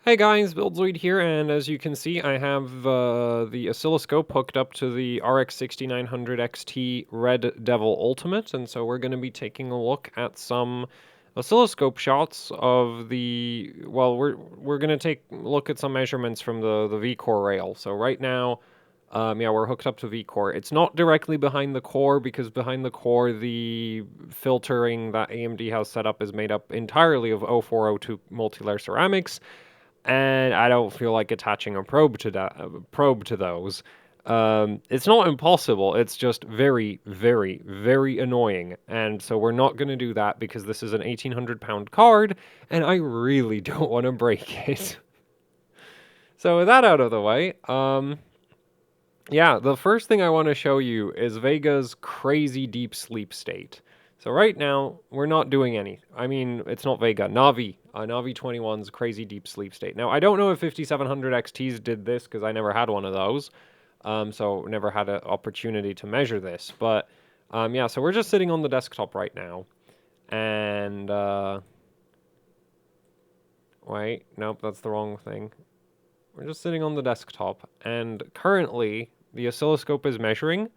Hey guys, BuildZoid here, and as you can see, I have the oscilloscope hooked up to the RX 6900 XT Red Devil Ultimate, and so we're going to be taking a look at some oscilloscope shots of the, well, we're going to take a look at some measurements from the V-core rail. So right now, yeah, we're hooked up to V-core. It's not directly behind the core, because behind the core, the filtering that AMD has set up is made up entirely of 0402 multilayer ceramics, and I don't feel like attaching a probe to those. It's not impossible. It's just very, very, very annoying, and so we're not going to do that because this is an 1,800-pound card, and I really don't want to break it. So with that out of the way, yeah, the first thing I want to show you is Vega's crazy deep sleep state. So right now, we're not doing any. I mean, it's not Vega, Navi. Navi 21's crazy deep sleep state. Now, I don't know if 5700 XTs did this, because I never had one of those. So never had an opportunity to measure this. But, yeah, so we're just sitting on the desktop right now. And, wait, nope, that's the wrong thing. We're just sitting on the desktop, and currently, the oscilloscope is measuring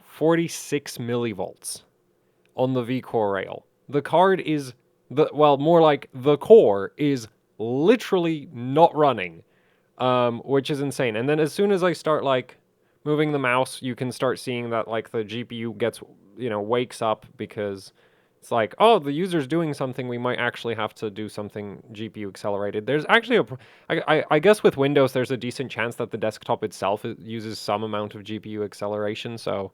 46 millivolts on the V-core rail. The card is, more like the core is literally not running, which is insane. And then as soon as I start, like, moving the mouse, you can start seeing that, like, the GPU gets, wakes up, because it's like, oh, the user's doing something, we might actually have to do something GPU accelerated. There's actually I guess with Windows, there's a decent chance that the desktop itself uses some amount of GPU acceleration, so,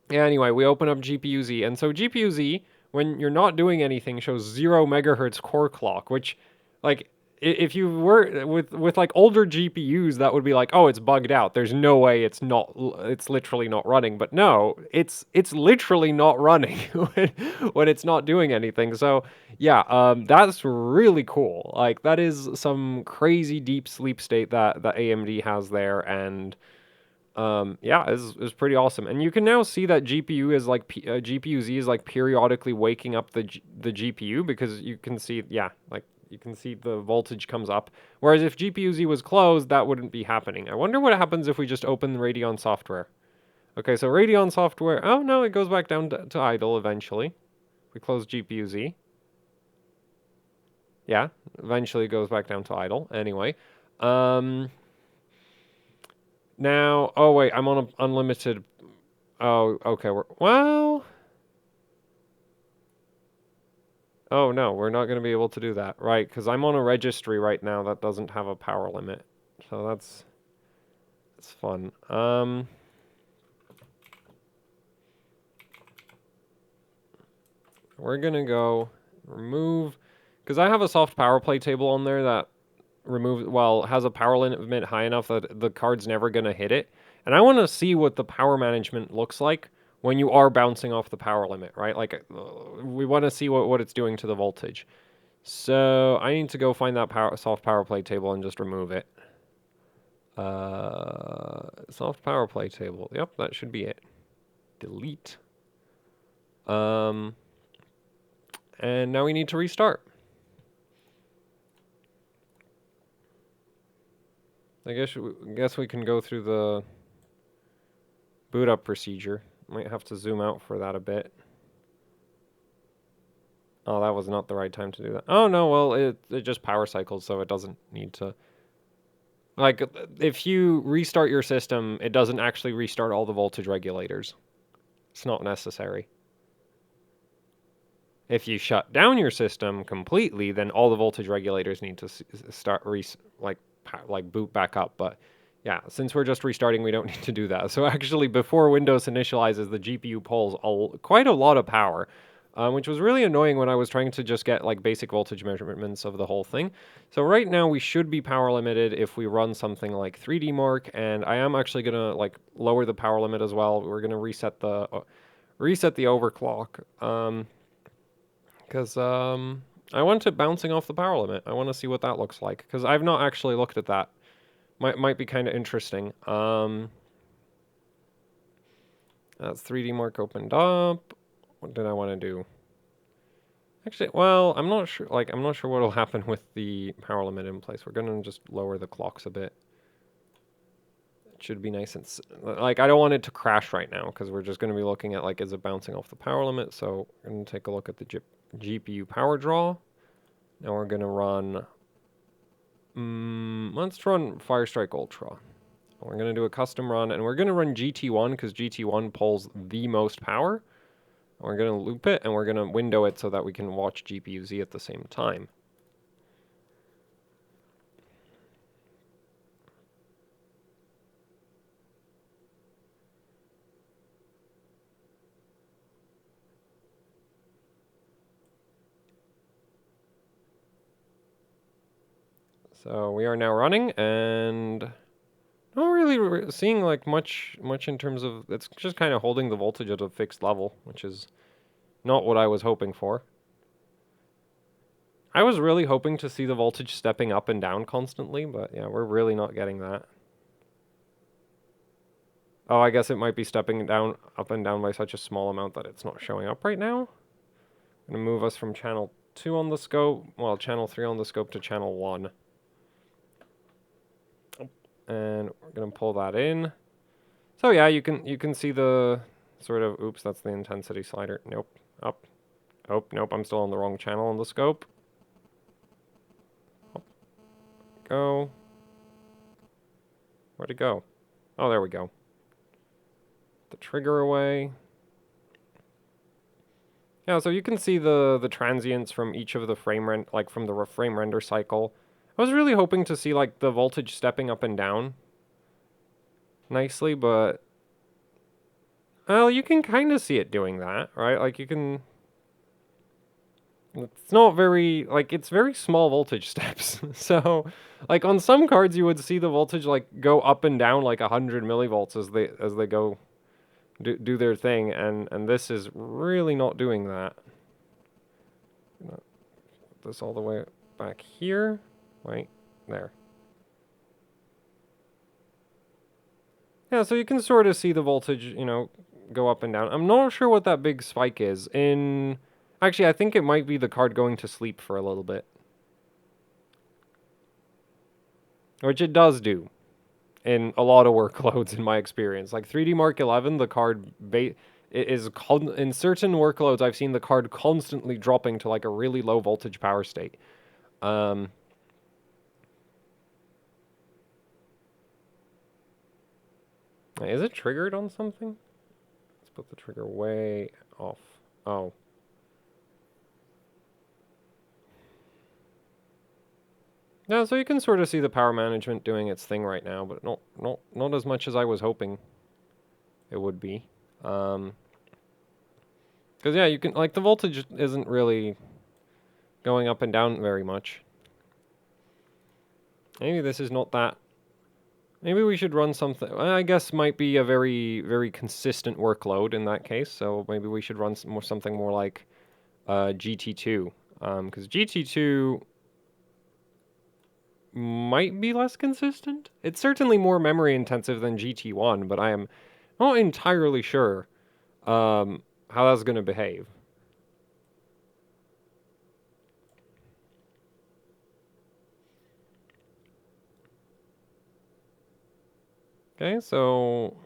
yeah, anyway, we open up GPU-Z, and so GPU-Z, when you're not doing anything, shows 0 megahertz core clock, which, like, if you were with like older GPUs, that would be like, oh, it's bugged out. There's no way it's literally not running. But no, it's literally not running when it's not doing anything. So yeah, that's really cool. Like, that is some crazy deep sleep state that AMD has there, and yeah, is pretty awesome. And you can now see that GPU is like GPU-Z is like periodically waking up the GPU, because you can see, yeah, like, you can see the voltage comes up. Whereas if GPU-Z was closed, that wouldn't be happening. I wonder what happens if we just open Radeon software. Okay, so Radeon software, oh no, it goes back down to idle eventually. We close GPU-Z. Yeah, eventually it goes back down to idle. Anyway, now, oh wait, I'm on an unlimited. Oh, okay. Well. Oh no, we're not going to be able to do that, right? Because I'm on a registry right now that doesn't have a power limit, so that's fun. We're gonna go remove, because I have a soft power play table on there that has a power limit high enough that the card's never gonna hit it, and I want to see what the power management looks like when you are bouncing off the power limit, right? Like, we want to see what it's doing to the voltage. So I need to go find that soft power play table and just remove it. Soft power play table. Yep, that should be it. Delete. And now we need to restart. I guess we can go through the boot up procedure. Might have to zoom out for that a bit. Oh, that was not the right time to do that. Oh no, well, it just power cycles, so it doesn't need to. Like, if you restart your system, it doesn't actually restart all the voltage regulators. It's not necessary. If you shut down your system completely, then all the voltage regulators need to start boot back up. But yeah, since we're just restarting, we don't need to do that. So actually, before Windows initializes, the GPU pulls quite a lot of power, which was really annoying when I was trying to just get like basic voltage measurements of the whole thing. So right now we should be power limited if we run something like 3D Mark, and I am actually gonna like lower the power limit as well. We're gonna reset the overclock. Because I want it bouncing off the power limit. I want to see what that looks like, because I've not actually looked at that. Might be kind of interesting. That's 3D Mark opened up. What did I want to do? Actually, well, I'm not sure. Like, I'm not sure what'll happen with the power limit in place. We're gonna just lower the clocks a bit. It should be nice and like I don't want it to crash right now because we're just gonna be looking at like is it bouncing off the power limit. So we're gonna take a look at the GPU power draw. Now we're gonna run. Let's run Firestrike Ultra. We're gonna do a custom run, and we're gonna run GT1 because GT1 pulls the most power. We're going to loop it, and we're going to window it so that we can watch GPU-Z at the same time. So we are now running, and not really seeing like much in terms of, it's just kind of holding the voltage at a fixed level, which is not what I was hoping for. I was really hoping to see the voltage stepping up and down constantly, but yeah, we're really not getting that. Oh, I guess it might be stepping down, up and down by such a small amount that it's not showing up right now. I'm going to move us from channel 2 on the scope, well, channel 3 on the scope to channel 1. And we're going to pull that in. So yeah, you can see the sort of, oops, that's the intensity slider. Nope, up. Oh, nope, I'm still on the wrong channel on the scope. Up. Go. Where'd it go? Oh, there we go. The trigger away. Yeah, so you can see the transients from each of the frame from the frame render cycle. I was really hoping to see like the voltage stepping up and down nicely, but well, you can kind of see it doing that, right? Like you can. It's not very like it's very small voltage steps. So, like on some cards, you would see the voltage like go up and down like 100 millivolts as they go do their thing, and this is really not doing that. Put this all the way back here. Wait, there. Yeah, so you can sort of see the voltage, you know, go up and down. I'm not sure what that big spike is. Actually, I think it might be the card going to sleep for a little bit. Which it does do in a lot of workloads in my experience. Like 3D Mark 11, the card is in certain workloads I've seen the card constantly dropping to like a really low voltage power state. Is it triggered on something? Let's put the trigger way off. Oh. Yeah, so you can sort of see the power management doing its thing right now, but not as much as I was hoping it would be. Because yeah, you can like the voltage isn't really going up and down very much. Maybe this is not that. Maybe we should run something. I guess might be a very consistent workload in that case. So maybe we should run something more like GT2, because GT2 might be less consistent. It's certainly more memory intensive than GT1, but I am not entirely sure how that's going to behave. Okay, so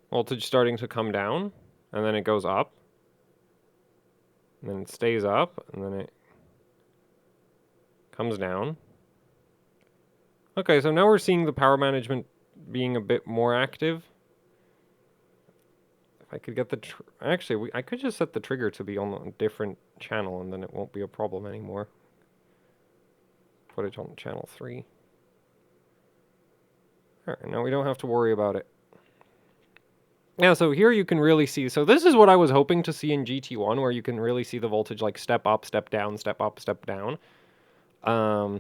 voltage starting to come down, and then it goes up, and then it stays up, and then it comes down. Okay, so now we're seeing the power management being a bit more active. If I could get the... Actually, I could just set the trigger to be on a different channel, and then it won't be a problem anymore. Put it on channel 3. Alright, now we don't have to worry about it. Yeah, so here you can really see... So this is what I was hoping to see in GT1, where you can really see the voltage like step up, step down, step up, step down. I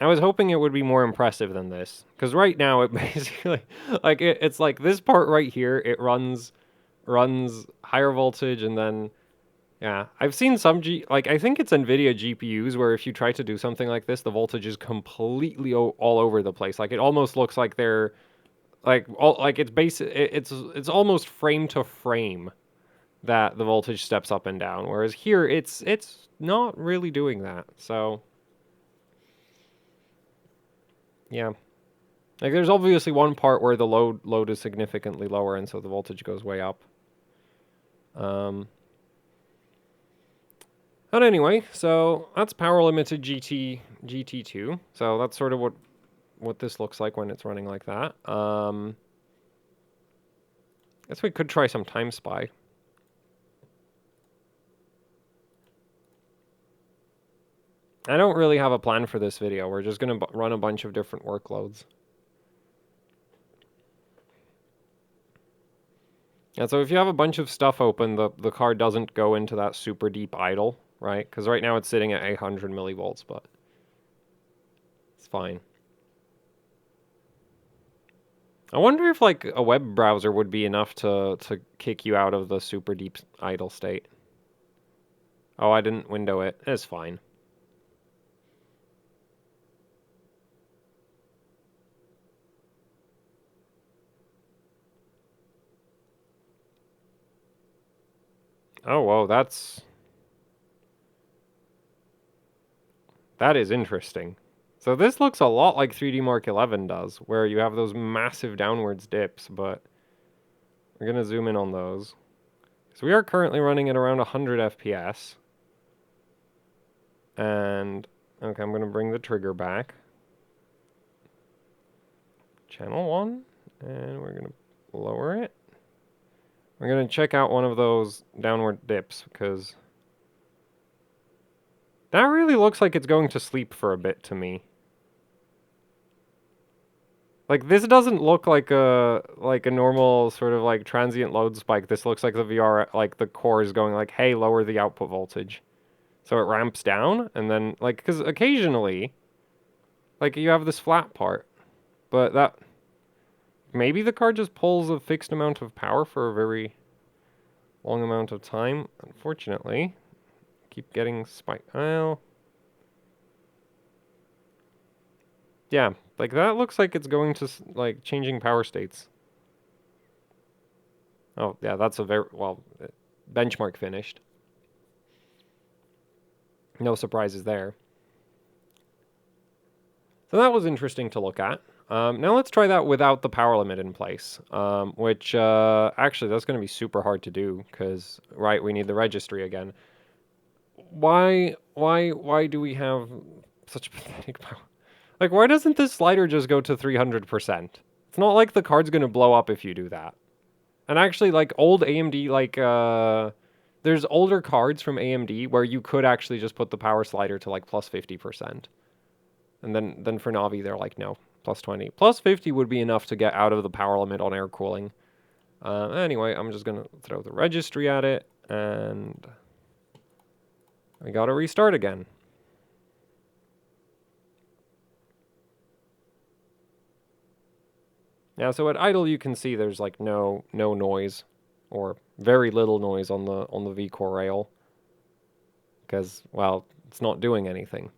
was hoping it would be more impressive than this, because right now it basically, like, it's like this part right here, it runs higher voltage, and then, yeah, I've seen some, I think it's NVIDIA GPUs, where if you try to do something like this, the voltage is completely all over the place. Like, it almost looks like they're, Like it's it's almost frame to frame that the voltage steps up and down, whereas here it's not really doing that. So yeah. Like there's obviously one part where the load is significantly lower and so the voltage goes way up. But anyway, so that's power limited GT2. So that's sort of what this looks like when it's running like that. Guess we could try some time spy. I don't really have a plan for this video. We're just going to run a bunch of different workloads. And so if you have a bunch of stuff open, the card doesn't go into that super deep idle, right? Because right now it's sitting at 800 millivolts, but it's fine. I wonder if like a web browser would be enough to kick you out of the super deep idle state. Oh, I didn't window it. It's fine. Oh, whoa, that is interesting. So this looks a lot like 3D Mark 11 does, where you have those massive downwards dips, but we're going to zoom in on those. So we are currently running at around 100 FPS. And, okay, I'm going to bring the trigger back. Channel 1, and we're going to lower it. We're going to check out one of those downward dips, because that really looks like it's going to sleep for a bit to me. Like, this doesn't look like a normal sort of like transient load spike. This looks like the VR, like the core is going like, hey, lower the output voltage. So it ramps down, and then, like, because occasionally, like, you have this flat part, but that, maybe the card just pulls a fixed amount of power for a very long amount of time. Unfortunately, keep getting spike. Well, yeah, like that looks like it's going to like changing power states. Oh yeah, that's a very well benchmark finished. No surprises there. So that was interesting to look at. Now let's try that without the power limit in place, which actually that's going to be super hard to do because, right, we need the registry again. Why do we have such pathetic power? Like, why doesn't this slider just go to 300%? It's not like the card's going to blow up if you do that. And actually, like, old AMD, like, there's older cards from AMD where you could actually just put the power slider to, like, plus 50%. And then for Navi, they're like, no, plus 20. Plus 50 would be enough to get out of the power limit on air cooling. Anyway, I'm just going to throw the registry at it, and I got to restart again. Now, so at idle, you can see there's like no noise, or very little noise on the vCore rail, because, well, it's not doing anything.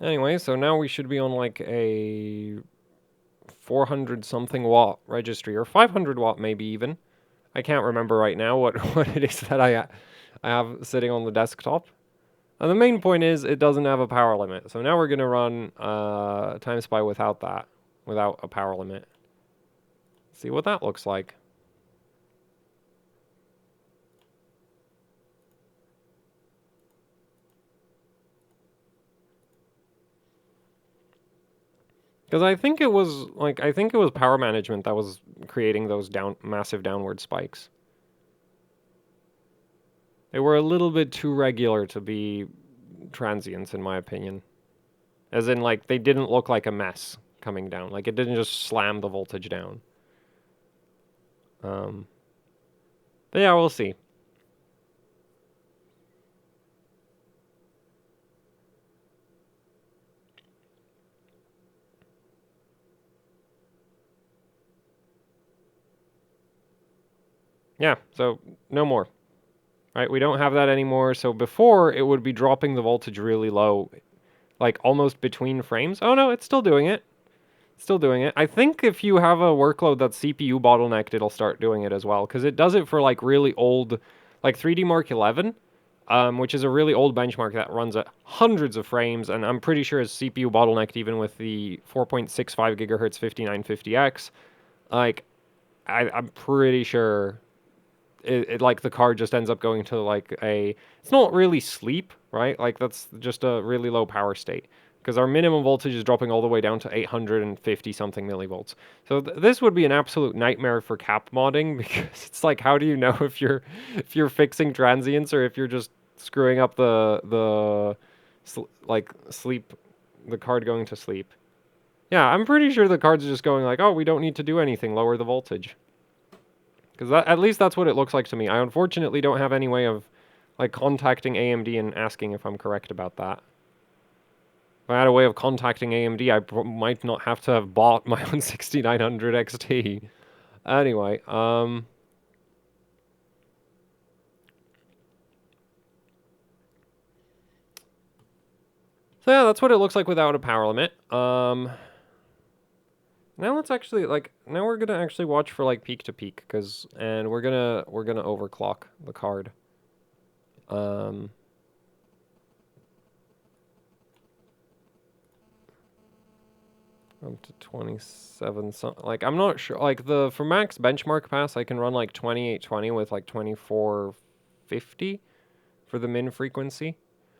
Anyway, so now we should be on like a 400 something watt registry, or 500 watt maybe even. I can't remember right now what it is that I have sitting on the desktop. And the main point is it doesn't have a power limit. So now we're going to run Time Spy without that, without a power limit. See what that looks like. Because I think it was power management that was creating those massive downward spikes. They were a little bit too regular to be transients, in my opinion. As in, like, they didn't look like a mess coming down. Like, it didn't just slam the voltage down. But yeah, we'll see. Yeah, so no more. Right, we don't have that anymore. So before, it would be dropping the voltage really low, like almost between frames. Oh no, it's still doing it. Still doing it. I think if you have a workload that's CPU bottlenecked, it'll start doing it as well, because it does it for like really old, like 3D Mark 11, which is a really old benchmark that runs at hundreds of frames, and I'm pretty sure is CPU bottlenecked even with the 4.65 gigahertz 5950X. Like, I'm pretty sure like the card just ends up going to like it's not really sleep, right? Like that's just a really low power state because our minimum voltage is dropping all the way down to 850 something millivolts. So this would be an absolute nightmare for cap modding because it's like, how do you know if you're fixing transients or if you're just screwing up like sleep, the card going to sleep? Yeah, I'm pretty sure the card's just going like, oh, we don't need to do anything, lower the voltage. Because at least that's what it looks like to me. I unfortunately don't have any way of like contacting AMD and asking if I'm correct about that. If I had a way of contacting AMD, I might not have to have bought my own 6900 XT. Anyway, so yeah, that's what it looks like without a power limit. Now let's actually now we're gonna actually watch for like peak to peak, and we're gonna overclock the card. Um, Up to 27 like I'm not sure, like for max benchmark pass I can run like 2820 with like 2450 for the min frequency.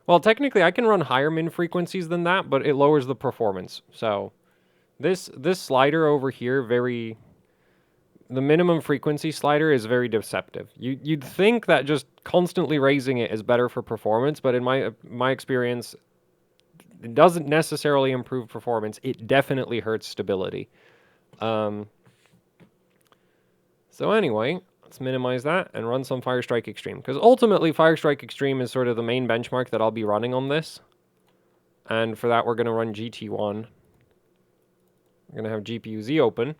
Well, technically I can run higher min frequencies than that, but it lowers the performance. So this slider over here, the minimum frequency slider is very deceptive. You'd think that just constantly raising it is better for performance, but in my experience, it doesn't necessarily improve performance. It definitely hurts stability. So anyway, let's minimize that and run some Firestrike Extreme. Because ultimately, Firestrike Extreme is sort of the main benchmark that I'll be running on this. And for that, we're going to run GT1. We're going to have GPU-Z open,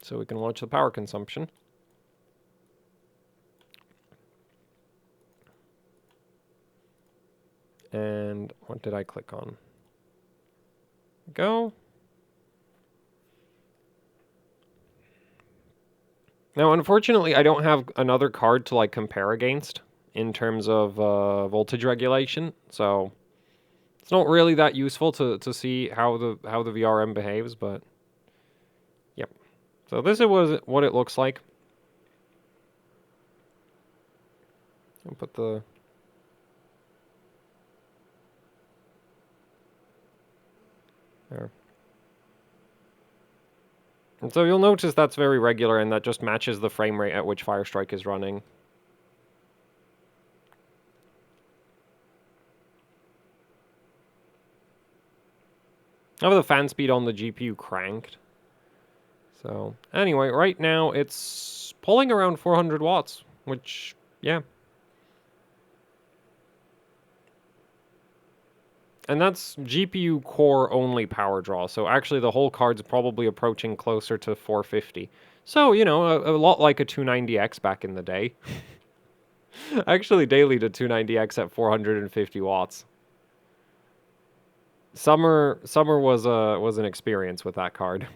so we can watch the power consumption. And what did I click on? Go. Now, unfortunately, I don't have another card to like compare against in terms of voltage regulation, so it's not really that useful to see how the VRM behaves. But yep. So this is what it looks like. I'll put the there. And so you'll notice that's very regular, and that just matches the frame rate at which Firestrike is running. I have the fan speed on the GPU cranked. So anyway, right now it's pulling around 400 watts, which, yeah. And that's GPU core only power draw, so actually the whole card's probably approaching closer to 450. So, you know, a lot like a 290X back in the day. Actually daily to 290X at 450 watts. Summer was an experience with that card.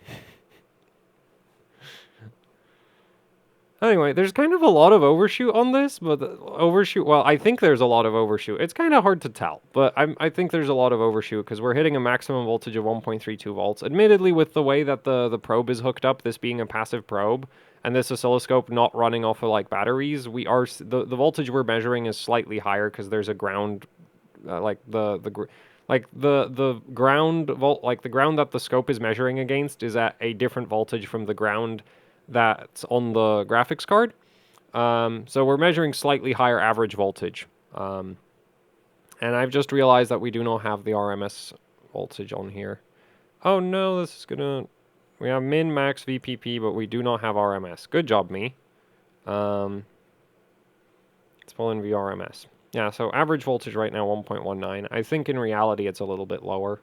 Anyway, there's kind of a lot of overshoot on this, but overshoot, well, I think there's a lot of overshoot. It's kind of hard to tell, but I think there's a lot of overshoot because we're hitting a maximum voltage of 1.32 volts. Admittedly, with the way that the probe is hooked up, this being a passive probe, and this oscilloscope not running off of like batteries, the voltage we're measuring is slightly higher because there's a ground, like the ground like the ground that the scope is measuring against is at a different voltage from the ground that's on the graphics card. So we're measuring slightly higher average voltage. And I've just realized that we do not have the RMS voltage on here. Oh no, this is gonna... We have min, max, VPP, but we do not have RMS. Good job, me. Let's pull in VRMS. Yeah, so average voltage right now, 1.19. I think in reality it's a little bit lower.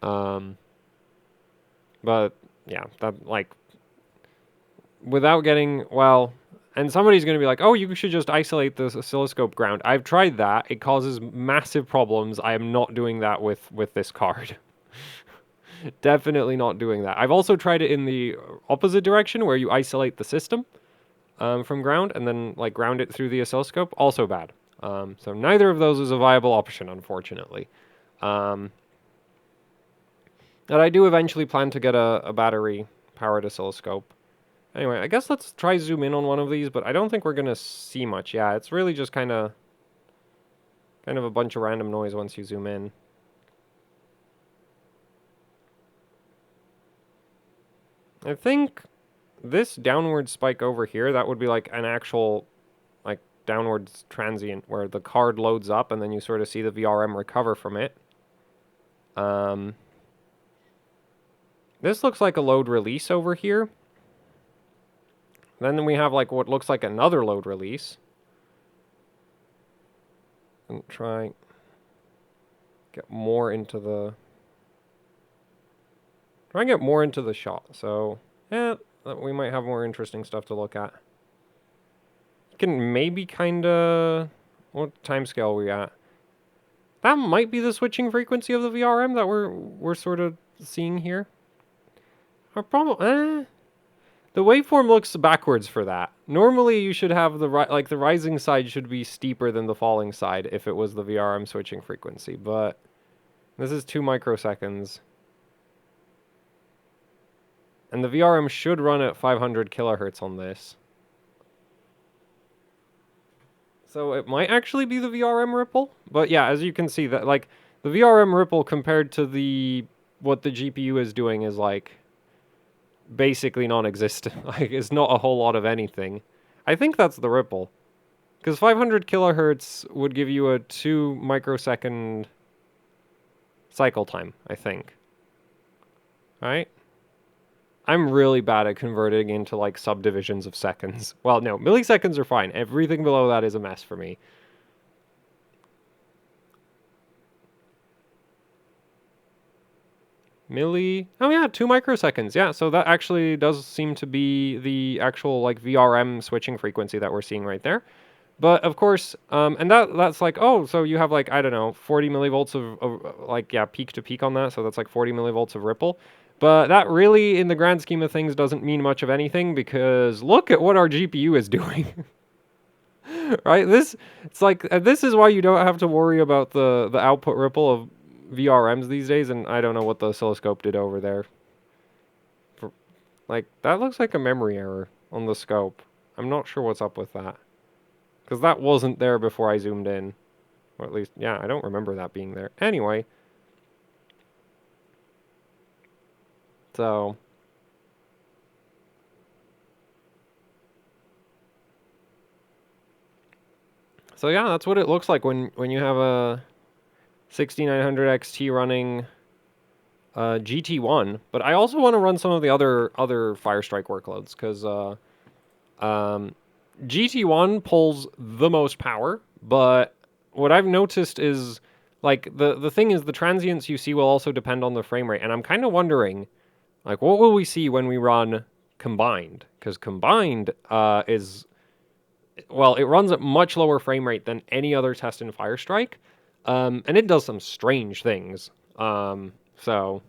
But yeah, that like... without getting, well, and somebody's going to be like, oh, you should just isolate the oscilloscope ground. I've tried that. It causes massive problems. I am not doing that with this card. Definitely not doing that. I've also tried it in the opposite direction where you isolate the system from ground and then like ground it through the oscilloscope. Also bad. So neither of those is a viable option, unfortunately. And I do eventually plan to get a battery-powered oscilloscope. Anyway, I guess let's try zoom in on one of these, but I don't think we're going to see much. Yeah, it's really just kind of a bunch of random noise once you zoom in. I think this downward spike over here, that would be like an actual like downwards transient where the card loads up and then you sort of see the VRM recover from it. This looks like a load release over here. Then we have like what looks like another load release. And try get more into the shot. So, yeah, we might have more interesting stuff to look at. You can maybe kind of... What time scale are we at? That might be the switching frequency of the VRM that we're sort of seeing here. Our problem... The waveform looks backwards for that. Normally, you should have the rising side should be steeper than the falling side if it was the VRM switching frequency, but this is 2 microseconds. And the VRM should run at 500 kilohertz on this. So it might actually be the VRM ripple, but yeah, as you can see that like the VRM ripple compared to what the GPU is doing is like basically non-existent. Like it's not a whole lot of anything. I think that's the ripple. Because 500 kilohertz would give you a 2 microsecond cycle time, I think. Right? I'm really bad at converting into like subdivisions of seconds. Well, no, milliseconds are fine. Everything below that is a mess for me. Oh yeah, 2 microseconds. Yeah, so that actually does seem to be the actual like VRM switching frequency that we're seeing right there. But of course, and that's like, oh, so you have like, I don't know, 40 millivolts of like, yeah, peak to peak on that. So that's like 40 millivolts of ripple. But that really, in the grand scheme of things, doesn't mean much of anything because look at what our GPU is doing. Right? It's like, this is why you don't have to worry about the output ripple of VRMs these days. And I don't know what the oscilloscope did over there. Like, that looks like a memory error on the scope. I'm not sure what's up with that. Because that wasn't there before I zoomed in. Or at least, yeah, I don't remember that being there. Anyway. So. So yeah, that's what it looks like when you have a 6900 XT running GT1. But I also want to run some of the other Firestrike workloads. Because GT1 pulls the most power, but what I've noticed is, like, the thing is the transients you see will also depend on the frame rate, and I'm kind of wondering, like, what will we see when we run combined? Because combined is, well, it runs at much lower frame rate than any other test in Firestrike, and it does some strange things. So...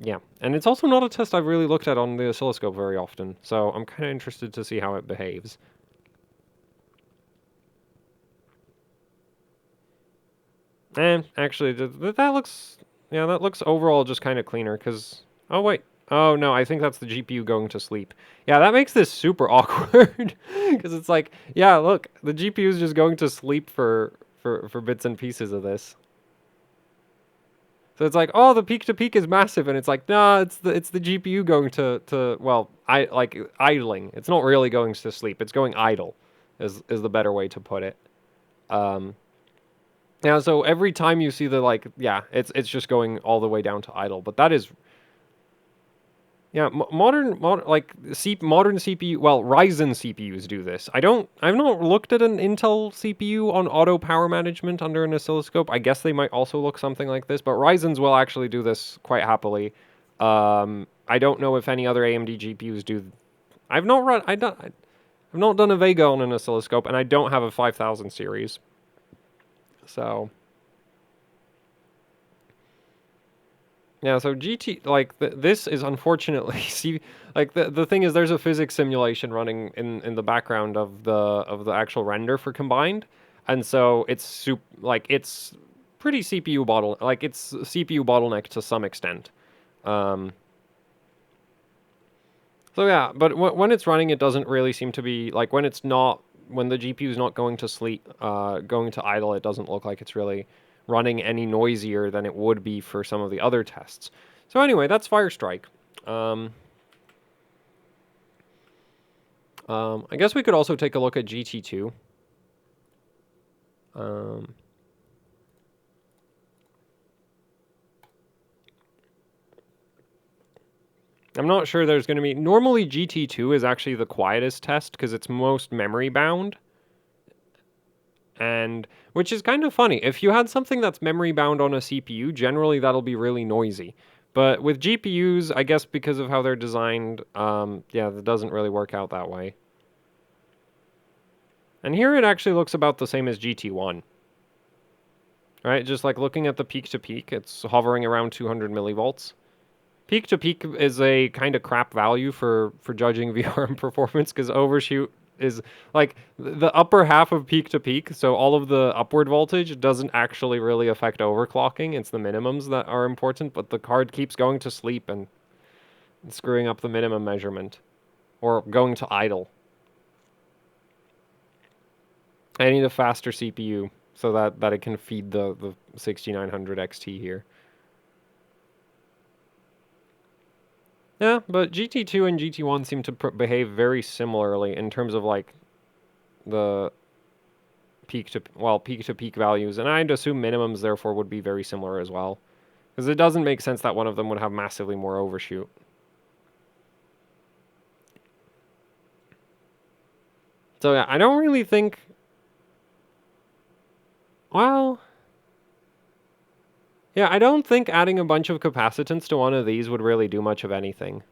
yeah, and it's also not a test I've really looked at on the oscilloscope very often, so I'm kind of interested to see how it behaves. And actually, that looks... yeah, that looks overall just kind of cleaner, because... oh, wait. Oh, no, I think that's the GPU going to sleep. Yeah, that makes this super awkward, because it's like, yeah, look, the GPU is just going to sleep for bits and pieces of this. So it's like, oh, the peak to peak is massive, and it's like, nah, it's the GPU going to well, idling. It's not really going to sleep. It's going idle, is the better way to put it. Yeah. So every time you see the like, yeah, it's just going all the way down to idle. But that is, yeah, modern CPU. Well, Ryzen CPUs do this. I've not looked at an Intel CPU on auto power management under an oscilloscope. I guess they might also look something like this, but Ryzen's will actually do this quite happily. I don't know if any other AMD GPUs do I've not done a Vega on an oscilloscope, and I don't have a 5000 series. So yeah, so GT this is unfortunately see the thing is there's a physics simulation running in the background of the actual render for combined, and so it's pretty it's CPU bottleneck to some extent. Um, so yeah, but when it's running, it doesn't really seem to be like when the GPU is not going to sleep, going to idle. It doesn't look like it's really running any noisier than it would be for some of the other tests. So anyway, that's Firestrike. I guess we could also take a look at GT2. I'm not sure there's going to be... Normally, GT2 is actually the quietest test because it's most memory bound. And which is kind of funny. If you had something that's memory bound on a CPU, generally that'll be really noisy. But with GPUs, I guess because of how they're designed, yeah, that doesn't really work out that way. And here it actually looks about the same as GT1. Right, just like looking at the peak to peak, it's hovering around 200 millivolts. Peak to peak is a kind of crap value for judging VRM performance because overshoot is like the upper half of peak to peak. So all of the upward voltage doesn't actually really affect overclocking. It's the minimums that are important, but the card keeps going to sleep and screwing up the minimum measurement or going to idle. I need a faster CPU so that it can feed the 6900 XT here. Yeah, but GT2 and GT1 seem to behave very similarly in terms of like the peak to peak values, and I'd assume minimums therefore would be very similar as well, because it doesn't make sense that one of them would have massively more overshoot. So yeah, I don't really think. Well, yeah, I don't think adding a bunch of capacitance to one of these would really do much of anything.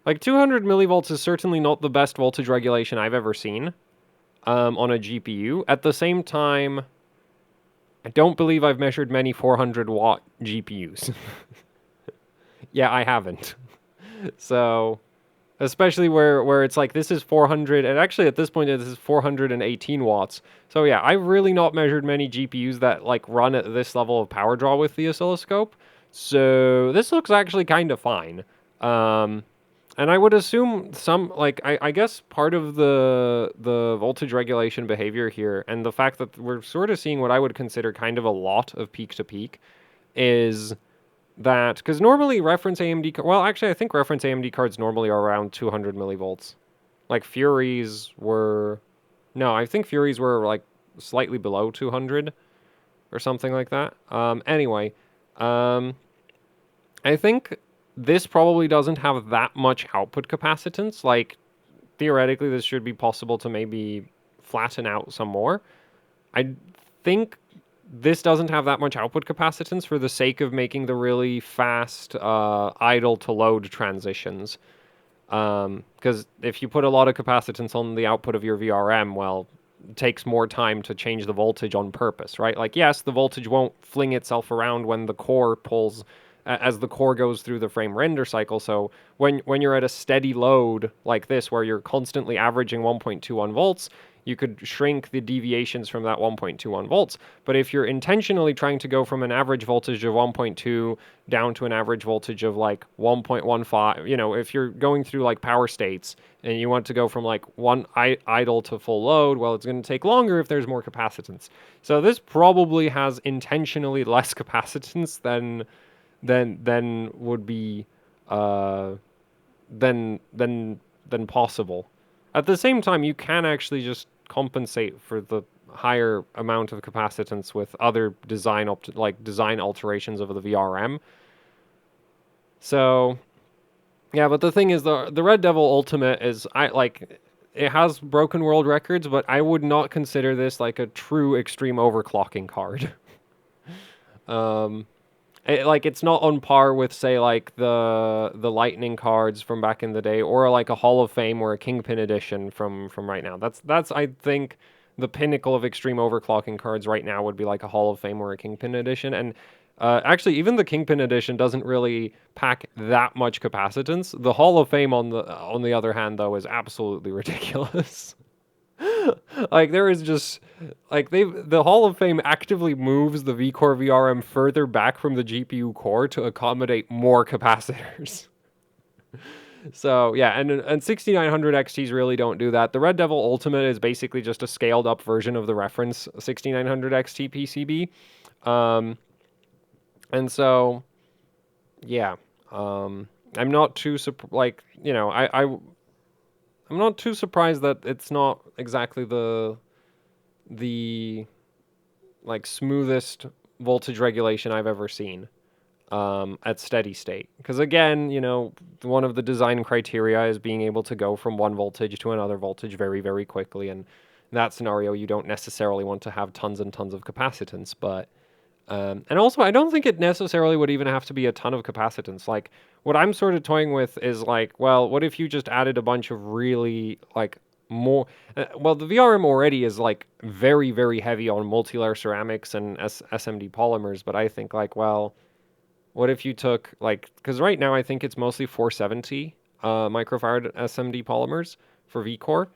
Like 200 millivolts is certainly not the best voltage regulation I've ever seen on a GPU. At the same time, I don't believe I've measured many 400 watt GPUs. Yeah, I haven't. So, especially where it's like this is 400, and actually at this point this is 418 watts. So yeah, I've really not measured many GPUs that like run at this level of power draw with the oscilloscope. So this looks actually kind of fine. And I would assume I guess part of the voltage regulation behavior here and the fact that we're sort of seeing what I would consider kind of a lot of peak to peak is that, because normally reference AMD, well, actually I think reference AMD cards normally are around 200 millivolts. Like Furies were, no, I think Furies were like slightly below 200 or something like that. Anyway, I think this probably doesn't have that much output capacitance. Like, theoretically, this should be possible to maybe flatten out some more. I think this doesn't have that much output capacitance for the sake of making the really fast idle to load transitions. Because if you put a lot of capacitance on the output of your VRM, well, it takes more time to change the voltage on purpose, right? Like, yes, the voltage won't fling itself around when the core pulls as the core goes through the frame render cycle. So when you're at a steady load like this, where you're constantly averaging 1.21 volts, you could shrink the deviations from that 1.21 volts. But if you're intentionally trying to go from an average voltage of 1.2 down to an average voltage of like 1.15, you know, if you're going through like power states and you want to go from like one idle to full load, well, it's going to take longer if there's more capacitance. So this probably has intentionally less capacitance than would be than possible. At the same time, you can actually just compensate for the higher amount of capacitance with other design alterations of the VRM. So yeah, but the thing is, the Red Devil Ultimate is it has broken world records, but I would not consider this like a true extreme overclocking card. Like it's not on par with say like the Lightning cards from back in the day, or like a Hall of Fame or a Kingpin edition from right now. That's I think the pinnacle of extreme overclocking cards right now would be like a Hall of Fame or a Kingpin edition. And actually, even the Kingpin edition doesn't really pack that much capacitance. The Hall of Fame on the other hand though is absolutely ridiculous. Like there is just like the Hall of Fame actively moves the V-Core VRM further back from the GPU core to accommodate more capacitors. So yeah, and 6900 XTs really don't do that. The Red Devil Ultimate is basically just a scaled up version of the reference 6900 XT PCB. And so yeah, I'm not too like you know I'm not too surprised that it's not exactly the like smoothest voltage regulation I've ever seen at steady state. Because again, you know, one of the design criteria is being able to go from one voltage to another voltage very, very quickly. And in that scenario, you don't necessarily want to have tons and tons of capacitance. But and also, I don't think it necessarily would even have to be a ton of capacitance. Like, what I'm sort of toying with is like, well, what if you just added a bunch of really, like, more... well, the VRM already is, like, very, very heavy on multilayer ceramics and SMD polymers, but I think, like, well, what if you took, like... Because right now, I think it's mostly 470 microfarad SMD polymers for VCore.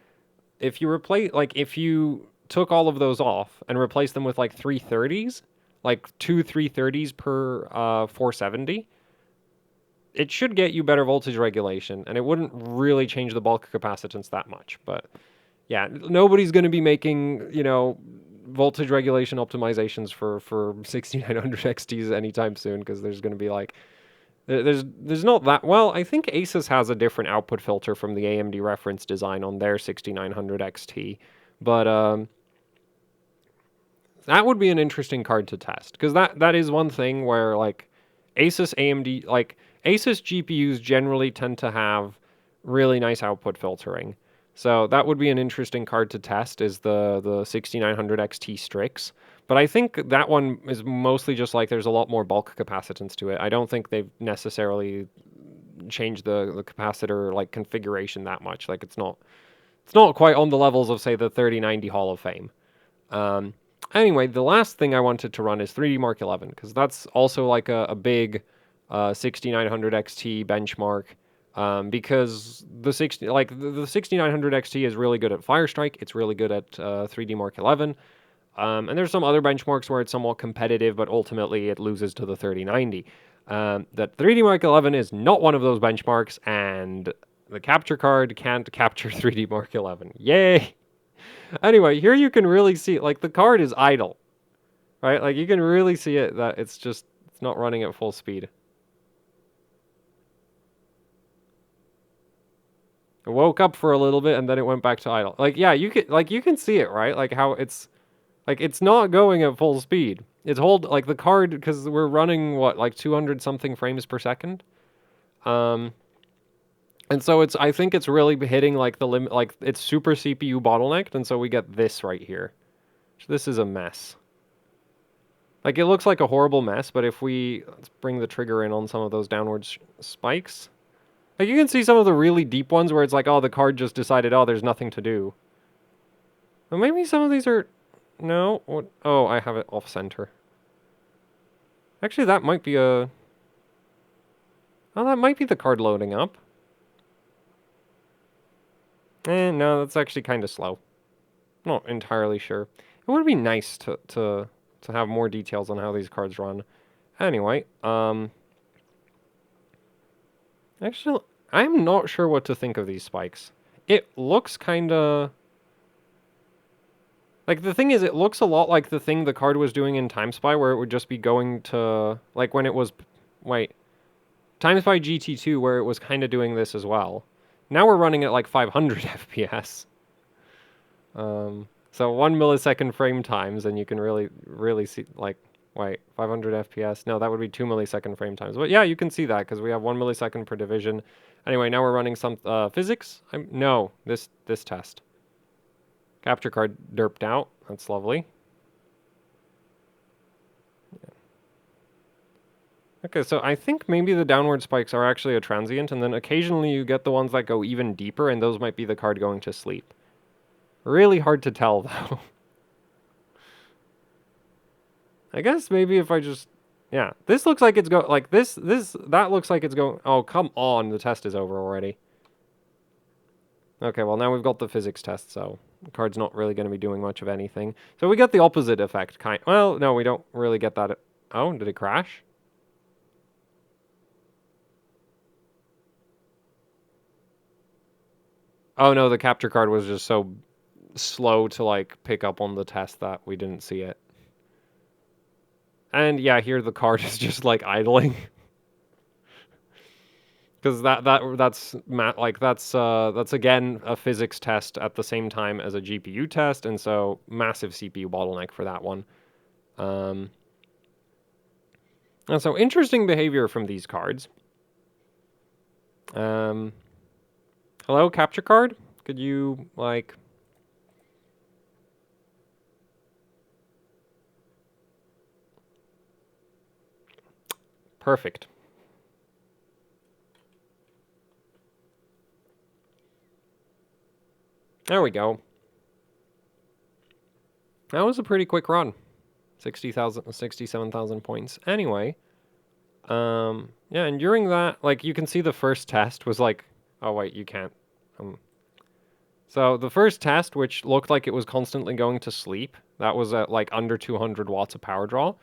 If you replace... Like, if you took all of those off and replaced them with, like, 330s, like 330s per 470, it should get you better voltage regulation, and it wouldn't really change the bulk capacitance that much. But yeah, nobody's going to be making, you know, voltage regulation optimizations for 6900 XTs anytime soon, because there's going to be like there's not that well. I think Asus has a different output filter from the AMD reference design on their 6900 XT, but that would be an interesting card to test, because that is one thing where like Asus AMD like Asus GPUs generally tend to have really nice output filtering. So that would be an interesting card to test, is the 6900 XT Strix. But I think that one is mostly just like there's a lot more bulk capacitance to it. I don't think they've necessarily changed the capacitor like configuration that much. Like it's not quite on the levels of say the 3090 Hall of Fame. Um, Anyway, the last thing I wanted to run is 3D Mark 11, because that's also like a big 6900 XT benchmark. Because the 6900 XT is really good at Firestrike, it's really good at 3D Mark 11, and there's some other benchmarks where it's somewhat competitive, but ultimately it loses to the 3090. That 3D Mark 11 is not one of those benchmarks, and the capture card can't capture 3D Mark 11. Yay! Anyway, here you can really see, like, the card is idle, right? Like, you can really see it, that it's not running at full speed. It woke up for a little bit, and then it went back to idle. Like, yeah, you can see it, right? Like, how it's not going at full speed. It's like, the card, because we're running, what, like 200 something frames per second? And so I think it's really hitting like the limit, like it's super CPU bottlenecked, and so we get this right here. This is a mess. Like, it looks like a horrible mess, but if let's bring the trigger in on some of those downward spikes. Like, you can see some of the really deep ones where it's like, oh, the card just decided, oh, there's nothing to do. But maybe some of these are, no, what? Oh, I have it off center. Actually, that might be oh, that might be the card loading up. No, that's actually kind of slow. Not entirely sure. It would be nice to have more details on how these cards run. Anyway, actually, I'm not sure what to think of these spikes. It looks kind of... Like, the thing is, it looks a lot like the thing the card was doing in TimeSpy, where it would just be going to... Like, when it was... Wait. TimeSpy GT2, where it was kind of doing this as well. Now we're running at, like, 500 FPS. So 1 millisecond frame times, and you can really see, like, wait, 500 FPS? No, that would be 2 millisecond frame times. But yeah, you can see that, because we have 1 millisecond per division. Anyway, now we're running some physics. No, this test. Capture card derped out. That's lovely. Okay, so I think maybe the downward spikes are actually a transient, and then occasionally you get the ones that go even deeper, and those might be the card going to sleep. Really hard to tell, though. I guess maybe if I just... Yeah, this looks like it's go... Like, that looks like it's going... Oh, come on, the test is over already. Okay, well, now we've got the physics test, so the card's not really going to be doing much of anything. So we get the opposite effect, kind... Well, no, we don't really get that... Oh, did it crash? Oh, no, the capture card was just so slow to, like, pick up on the test that we didn't see it. And, yeah, here the card is just, like, idling. Because that's again a physics test at the same time as a GPU test, and so massive CPU bottleneck for that one. And so interesting behavior from these cards. Hello, capture card? Could you, like... Perfect. There we go. That was a pretty quick run. 67,000 points. Anyway, yeah, and during that, like, you can see the first test was like... Oh, wait, you can't. So the first test, which looked like it was constantly going to sleep, that was at like under 200 watts of power draw.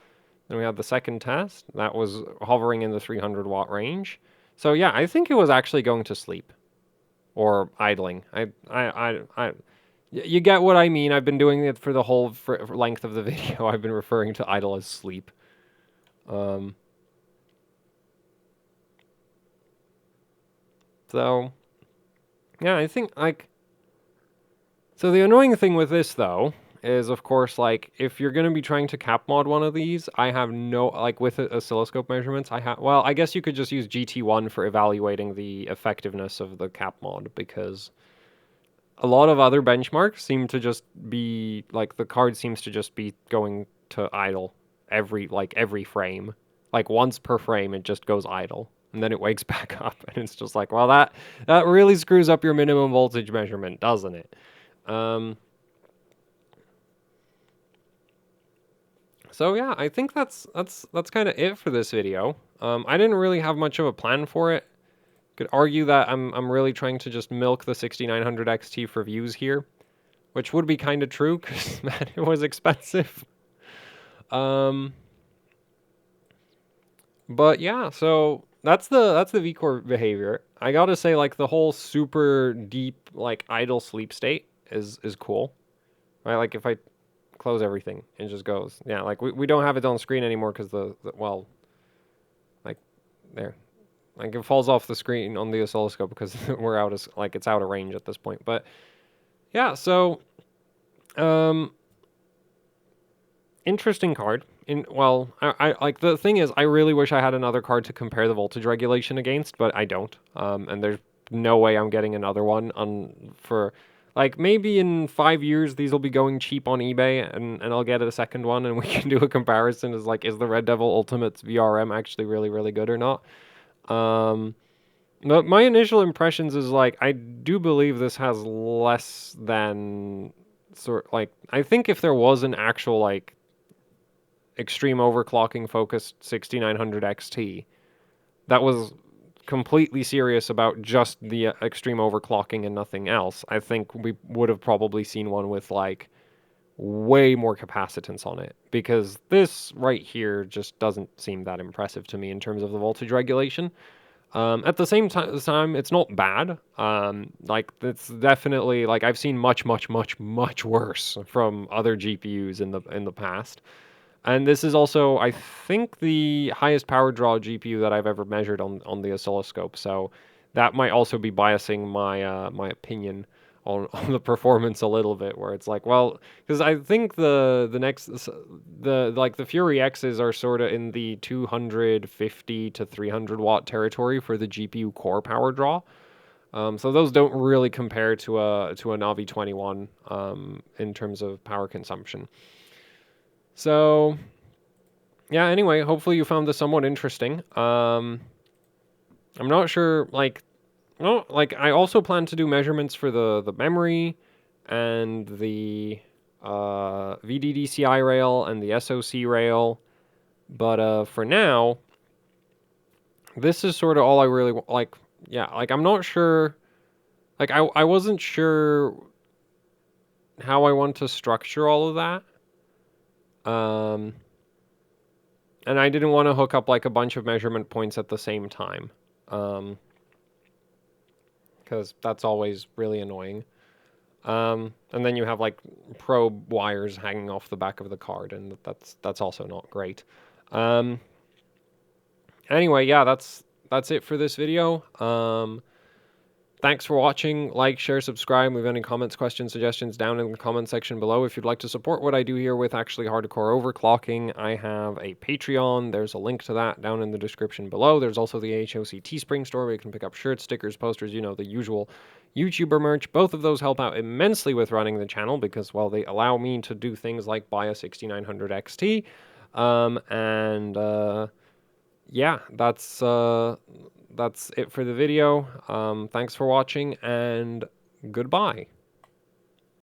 Then we had the second test, that was hovering in the 300 watt range. So yeah, I think it was actually going to sleep or idling. You get what I mean. I've been doing it for the whole length of the video. I've been referring to idle as sleep. So yeah, I think like... So the annoying thing with this, though, is, of course, like, if you're going to be trying to cap mod one of these, I have no... Like, with oscilloscope measurements, I have... Well, I guess you could just use GT1 for evaluating the effectiveness of the cap mod, because a lot of other benchmarks seem to just be... Like, the card seems to just be going to idle every frame. Like, once per frame, it just goes idle. And then it wakes back up, and it's just like, well, that really screws up your minimum voltage measurement, doesn't it? So yeah, I think that's kind of it for this video. I didn't really have much of a plan for it. Could argue that I'm really trying to just milk the 6900 XT for views here, which would be kind of true because man, it was expensive. But yeah, so that's the VCore behavior. I gotta say, like, the whole super deep, like, idle sleep state is cool, right? Like, if I close everything, it just goes. Yeah, like, we don't have it on screen anymore because well, like, there. Like, it falls off the screen on the oscilloscope because we're out of, like, it's out of range at this point. But yeah, so interesting card. Well, I like, the thing is, I really wish I had another card to compare the voltage regulation against, but I don't. And there's no way I'm getting another one for, like, maybe in 5 years these will be going cheap on eBay, and I'll get a second one, and we can do a comparison. Is like, is the Red Devil Ultimate's VRM actually really good or not? But my initial impressions is, like, I do believe this has less than I think if there was an actual, like, extreme overclocking focused 6900 XT that was completely serious about just the extreme overclocking and nothing else, I think we would have probably seen one with, like, way more capacitance on it, because this right here just doesn't seem that impressive to me in terms of the voltage regulation. At the same time, it's not bad. Like, it's definitely, like, I've seen much worse from other GPUs in the past. And this is also, I think, the highest power draw GPU that I've ever measured on the oscilloscope. So that might also be biasing my my opinion on the performance a little bit, where it's like, well, because I think the Fury X's are sort of in the 250 to 300 watt territory for the GPU core power draw. So those don't really compare to a Navi 21 in terms of power consumption. So yeah, anyway, hopefully you found this somewhat interesting. I'm not sure, like, no, like, I also plan to do measurements for the memory and the VDDCI rail and the SoC rail, but for now, this is sort of all I really like. Yeah, like, I'm not sure, like, I wasn't sure how I want to structure all of that. And I didn't want to hook up like a bunch of measurement points at the same time. Because that's always really annoying. And then you have like probe wires hanging off the back of the card, and that's also not great. Um, anyway, yeah, that's it for this video. Thanks for watching. Like, share, subscribe. Leave any comments, questions, suggestions down in the comment section below. If you'd like to support what I do here with actually hardcore overclocking, I have a Patreon. There's a link to that down in the description below. There's also the HOC Teespring store where you can pick up shirts, stickers, posters, you know, the usual YouTuber merch. Both of those help out immensely with running the channel because, well, they allow me to do things like buy a 6900 XT. Yeah, that's it for the video. Thanks for watching, and goodbye.